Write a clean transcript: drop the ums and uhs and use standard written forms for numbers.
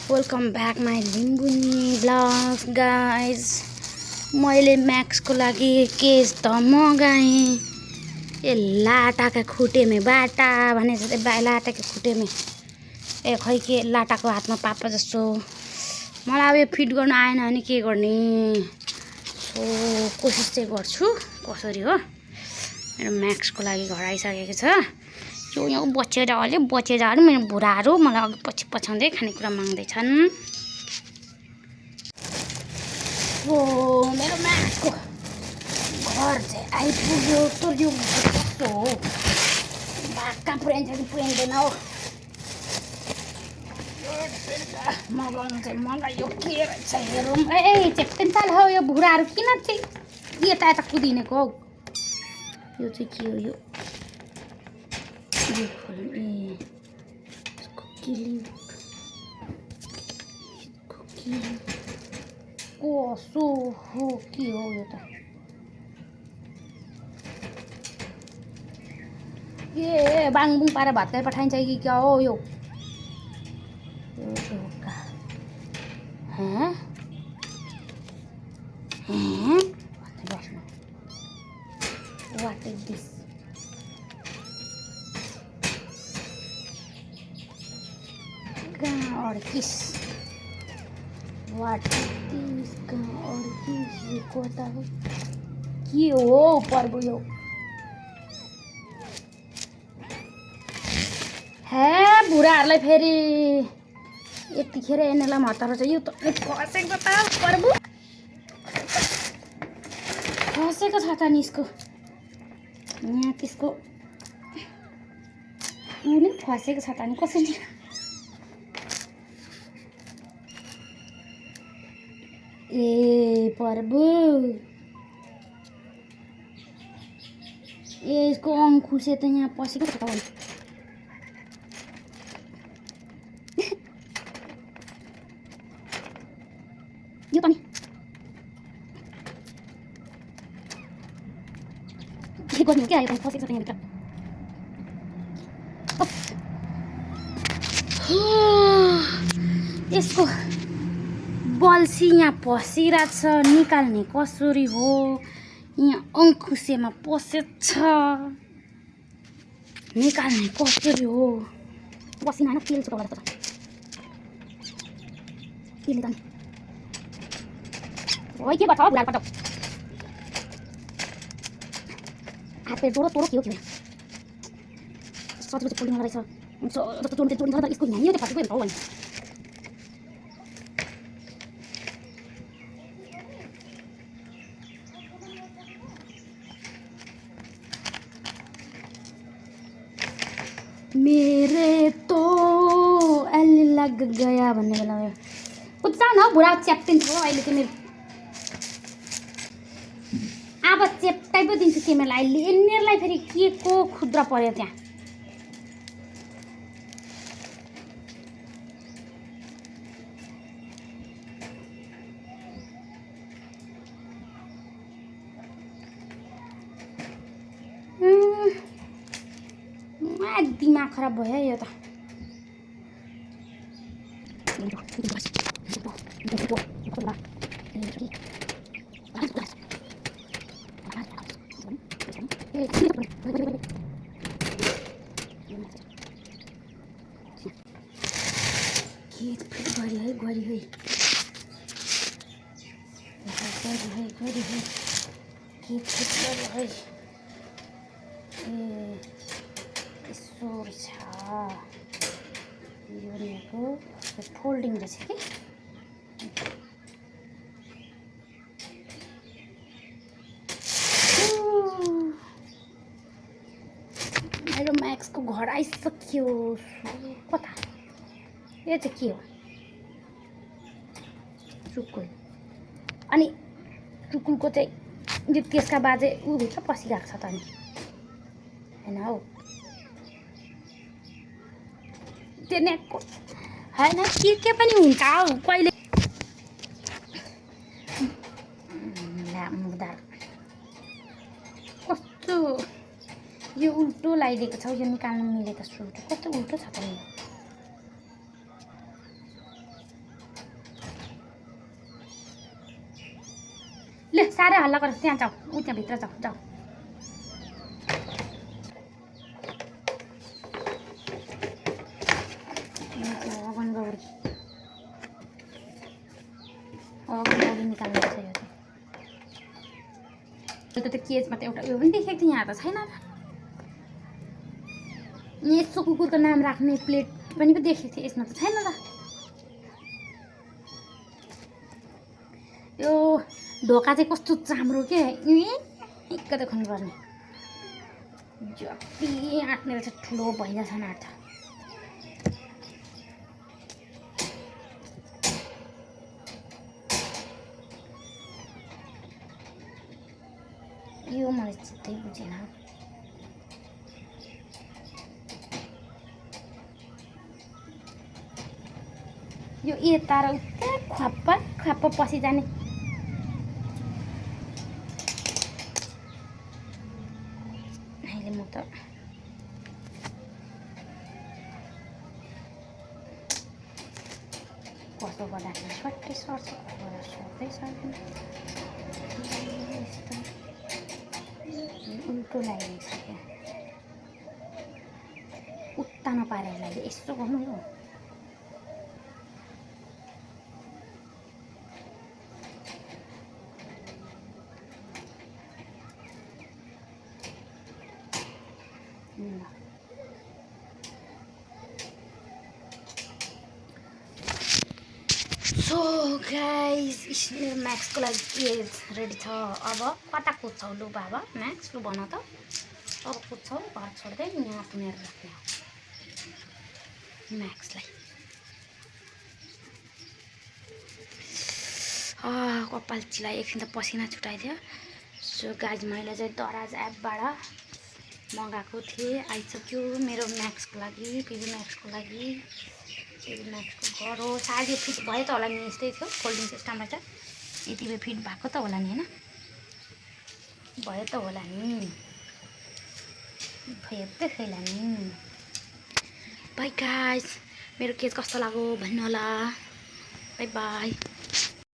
Welcome back my Limbuni blog guys. मैले max को लागि केस त मगाएँ। ए लाटाका खुटे में बाटा भने लाटाका खुटे में ए खै के लाटाको हातमा पापा जस्तो। मलाई अब यो फिट गर्न आएन भने के गर्ने। सो कोसिस चाहिँ गर्छु कसरी हो। मेरो मैक्स को लागि घर आइसकेको छ। यो यहाँ बचेर मेरो बुढाहरू मलाई अघि पछि पछाउँदै खानेकुरा माग्दैछन्। ओ मेरो मैक्सको घर चाहिँ आइपुग्यो। त्यो कस्तो हो कहाँ पुऱ्याइन्छ कि पुऱ्याइँदैन हो। मगाउनु चाहिँ मगायो के रहेछ हेरौँ। ए चेप्टेन्चाल हो यो बुढाहरू किन चाहिँ यता यता कुदिनेको हौ। यो चाहिँ के हो यो कसो हो के हो यो त। ए बाङबुङ पारेर भातलाई पठाइन्छ कि क्या हो यो। What is this? Orchis. What is this? Orchis. ये कोता हो के हो पर्व यो। हे बुढाहरूलाई फेरि यतिखेर एनेलाई हतार चाहिँ यो त फसेको त पर्व फसेको छ त नि यसको यहाँ त्यसको उ नै फसेको छ त नि कसरी। ए पर्व यसको अंकुशे त यहाँ पसेको छ त। यो पनि के गर्ने हो क्या यो फसेको छ त यहाँभित्र। यसको बल्छी यहाँ पसिरहेछ निकाल्ने कसरी हो। यहाँ अंकुशेमा पसेछ निकाल्ने कसरी हो। बसिना होइन तेल चुकाउँदा त तेलले त ओइ के भन्छ बुढाको पटक हात पेट जोरो तोरो के हो कि सजिलो चाहिँ पोल्दिन रहेछ। जस्तो जोड्नु त यसको यहाँ त्यो फसेको हो भने मेरे तो एल लग गया भन्ने बेला कुछ न बुढा च्याप्टिन थियो अहिले चाहिँ मेरो अब चेप्टाइ पो दिन्छु तिमीलाई। यिनीहरूलाई फेरि के को खुद्रा पर्यो त्यहाँ। दिमाग खराब भयो यो त। फोल्डिङ रहेछ कि मेरो मैक्सको घर आइसक्यो। कता यो चाहिँ के हो चुकुल। अनि चुकुलको चाहिँ यो त्यसका बाजे भित्र पसिरहेको छ त नि होइन हौ। त्यो नेटको होइन के पनि हुन्छ हौ कहिले मुदार कस्तो यो उल्टो लगाइदिएको छ। यो निकाल्नु मिलेको सुट कस्तो उल्टो छ त। ले साह्रै हल्ला गरेर त्यहाँ जाऊ त्यहाँ भित्र जाऊ जाऊ अगन निकाल्नु पर्छ यो चाहिँ त्यो केजमा त एउटा उयो पनि देखेको थिएँ यहाँ त छैन त यसो कुकुरको नाम राख्ने प्लेट पनि पो देखेको थिएँ यसमा त छैन त यो ढोका चाहिँ कस्तो चाम्रो के हिक्क देखाउनु पर्ने जति आँट्ने रहेछ ठुलो भइजाछन् आँट्छ यो मलाई चित्तै बुझेन यो यता र उता ख्वाप्प पसी जाने अहिले म त कसो गर्दाखेरि सट्टै सर्छ सर्दै सर्दैन उल्टो लागिसक्यो उत्ता नपारेर लागि यस्तो गर्नु हो सो गाइस मेरो म्याक्सको लागि केज रेडी छ अब कता कुद्छौ लु बाबा म्याक्स लु भन त अब कुद्छौ घर छोड्दै यहाँ पुनेर राख्ने म्याक्सलाई कपाल चिलाइ एकछिन त पसिना छुटाइदियो सो गाइस मैले चाहिँ दराज एपबाट मगाएको थिएँ आइसक्यो मेरो म्याक्सको लागि फेरि म्याक्सको लागि म्याक्सको घर हो सायद यो फिट भयो त होला नि यस्तै थियो फोल्डिङ सिस्टममा चाहिँ यति बेला फिट भएको त होला नि होइन भयो त होला नि हेर्दै खैला नि बाई गाइस मेरो केस कस्तो लाग्यो भन्नु होला बाई बाई